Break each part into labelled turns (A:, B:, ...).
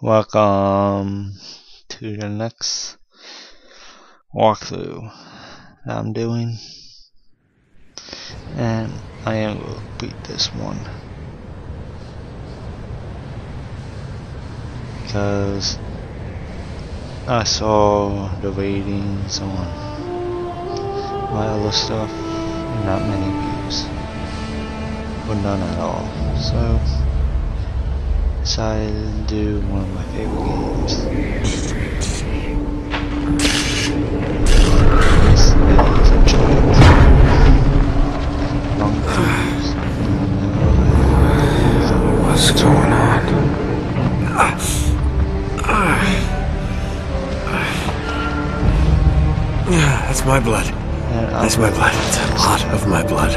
A: Welcome to the next walkthrough that I'm doing, and I am going to beat this one because I saw the ratings on my other stuff and not many views, or none at all, so decided to do one of my favorite games. This is Uncharted.
B: What's going on? Yeah, that's my blood. That's my blood. It's a lot of my blood.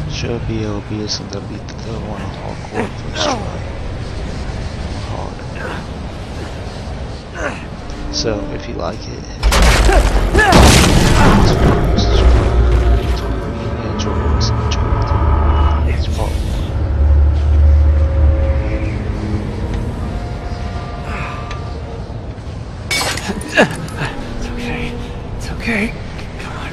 A: Should be obvious and gonna beat the third one hardcore first try. Hard. So if you like it,
B: It's okay. It's okay. Come on.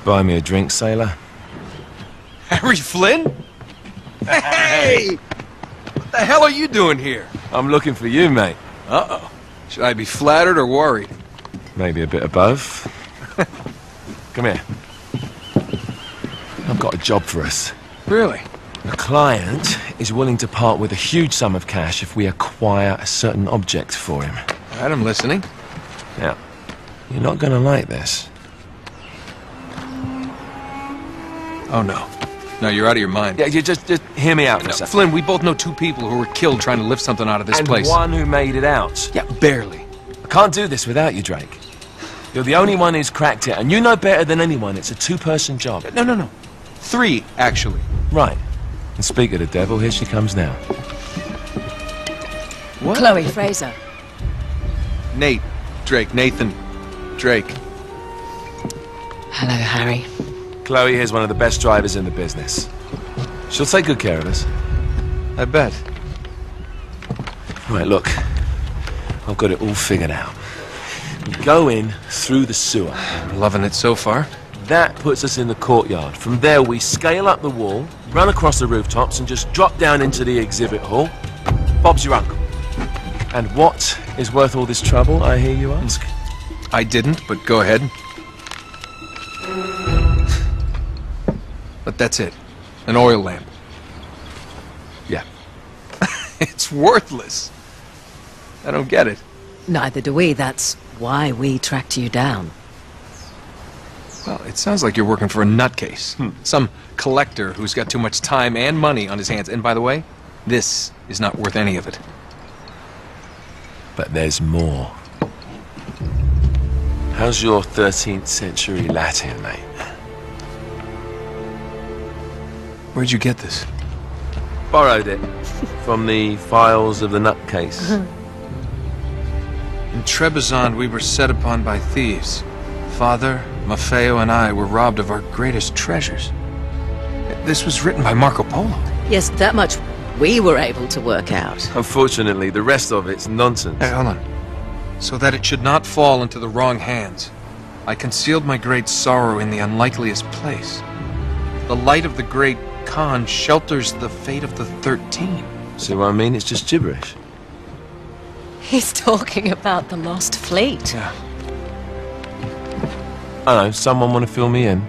C: Buy me a drink, sailor?
D: Harry Flynn? Hey! What the hell are you doing here?
C: I'm looking for you, mate.
D: Uh-oh. Should I be flattered or worried?
C: Maybe a bit of both. Come here. I've got a job for us.
D: Really?
C: The client is willing to part with a huge sum of cash if we acquire a certain object for him.
D: All right, I'm listening.
C: Now, you're not gonna like this.
D: Oh, no. No, you're out of your mind.
C: Yeah, you just hear me out for a
D: No,
C: second.
D: Flynn, we both know two people who were killed trying to lift something out of this
C: And
D: place.
C: one who made it out.
D: Yeah, barely.
C: I can't do this without you, Drake. You're the only one who's cracked it, and you know better than anyone it's a two-person job.
D: No. 3, actually.
C: Right. And speak of the devil, here she comes now.
D: What?
E: Chloe Fraser.
D: Nate. Drake. Nathan. Drake.
E: Hello, Harry.
C: Chloe here's one of the best drivers in the business. She'll take good care of us.
D: I bet.
C: Right, look. I've got it all figured out. We go in through the sewer.
D: I'm loving it so far.
C: That puts us in the courtyard. From there, we scale up the wall, run across the rooftops, and just drop down into the exhibit hall. Bob's your uncle. And what is worth all this trouble, I hear you ask?
D: I didn't, but go ahead. But that's it. An oil lamp.
C: Yeah.
D: It's worthless. I don't get it.
E: Neither do we. That's why we tracked you down.
D: Well, it sounds like you're working for a nutcase. Some collector who's got too much time and money on his hands. And by the way, this is not worth any of it.
C: But there's more. How's your 13th century Latin, mate?
D: Where'd you get this?
C: Borrowed it from the files of the nutcase.
D: In Trebizond, we were set upon by thieves. Father, Maffeo, and I were robbed of our greatest treasures. This was written by Marco Polo.
E: Yes, that much we were able to work out.
C: Unfortunately, the rest of it's nonsense.
D: Hey, hold on. So that it should not fall into the wrong hands, I concealed my great sorrow in the unlikeliest place. The light of the great Khan shelters the fate of the 13.
C: See what I mean? It's just gibberish.
E: He's talking about the lost fleet.
D: Yeah.
C: I know, someone want to fill me in?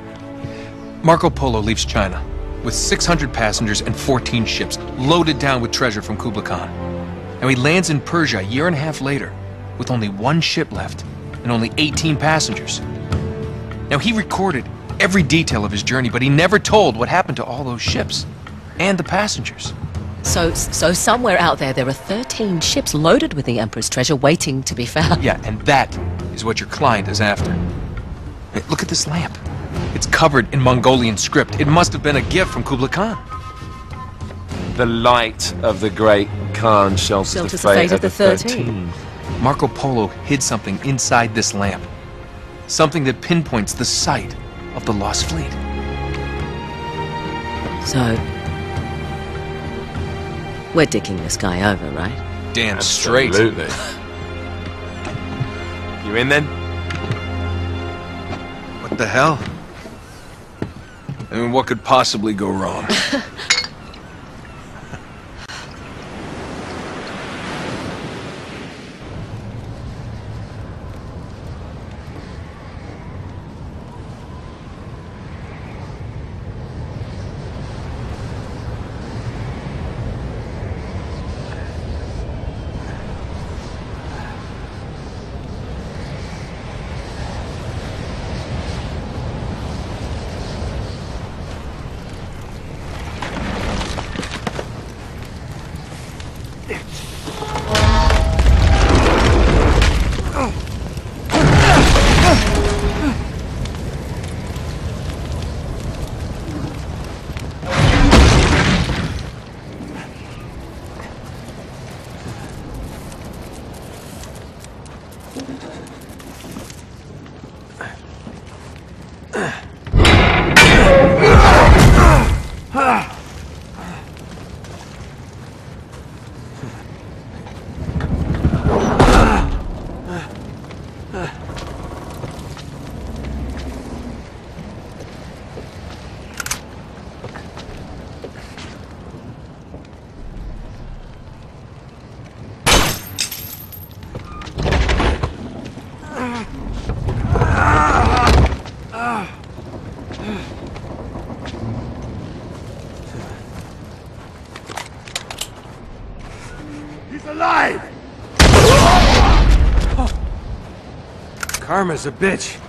D: Marco Polo leaves China with 600 passengers and 14 ships loaded down with treasure from Kublai Khan. And he lands in Persia a year and a half later with only 1 ship left and only 18 passengers. Now, he recorded every detail of his journey, but he never told what happened to all those ships and the passengers.
E: So somewhere out there are 13 ships loaded with the Emperor's treasure waiting to be found.
D: Yeah, and that is what your client is after. Hey, look at this lamp. It's covered in Mongolian script. It must have been a gift from Kublai Khan.
C: The light of the great Khan shelters the fate of the 13.
D: Marco Polo hid something inside this lamp. Something that pinpoints the site of the lost fleet.
E: So, we're dicking this guy over, right?
D: Damn straight.
C: Absolutely. You in then?
D: What the hell? I mean, what could possibly go wrong?
B: Karma's a bitch.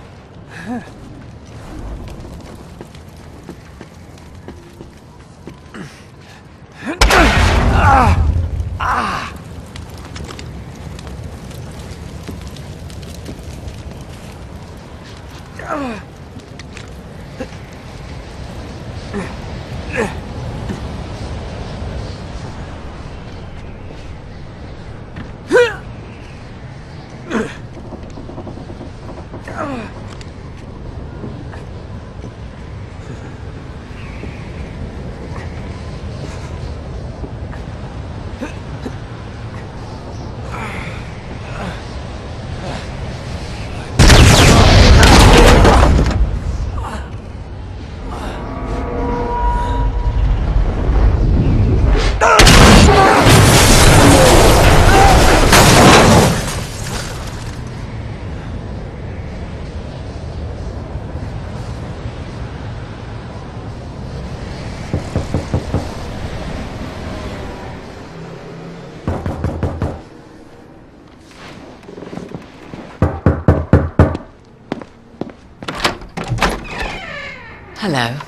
E: Hello.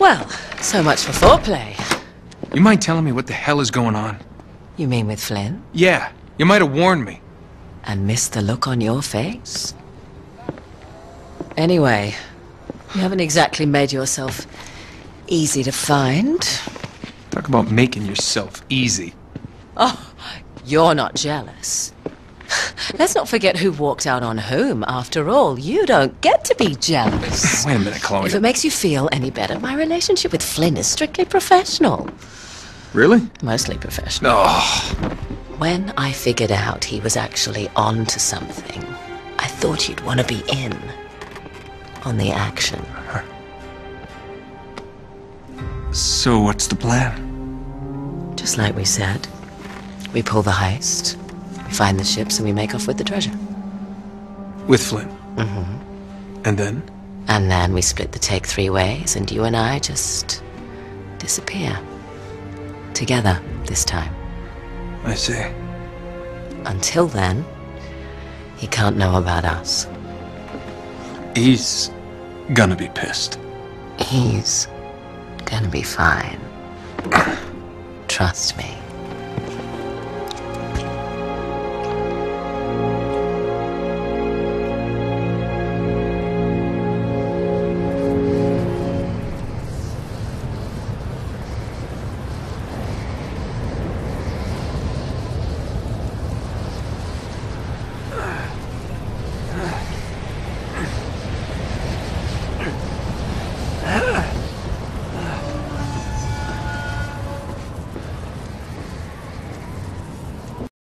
E: Well, so much for foreplay.
D: You mind telling me what the hell is going on?
E: You mean with Flynn?
D: Yeah, you might have warned me.
E: And missed the look on your face? Anyway, you haven't exactly made yourself easy to find.
D: Talk about making yourself easy.
E: Oh, you're not jealous. Let's not forget who walked out on whom. After all, you don't get to be jealous.
D: Wait a minute, Chloe.
E: If it makes you feel any better, my relationship with Flynn is strictly professional.
D: Really?
E: Mostly professional.
D: Oh.
E: When I figured out he was actually on to something, I thought you'd want to be in on the action.
D: So what's the plan?
E: Just like we said. We pull the heist, we find the ships, and we make off with the treasure.
D: With Flynn?
E: Mm-hmm.
D: And then?
E: And then we split the take 3 ways, and you and I just disappear. Together, this time.
D: I see.
E: Until then, he can't know about us.
D: He's gonna be pissed.
E: He's gonna be fine. Trust me.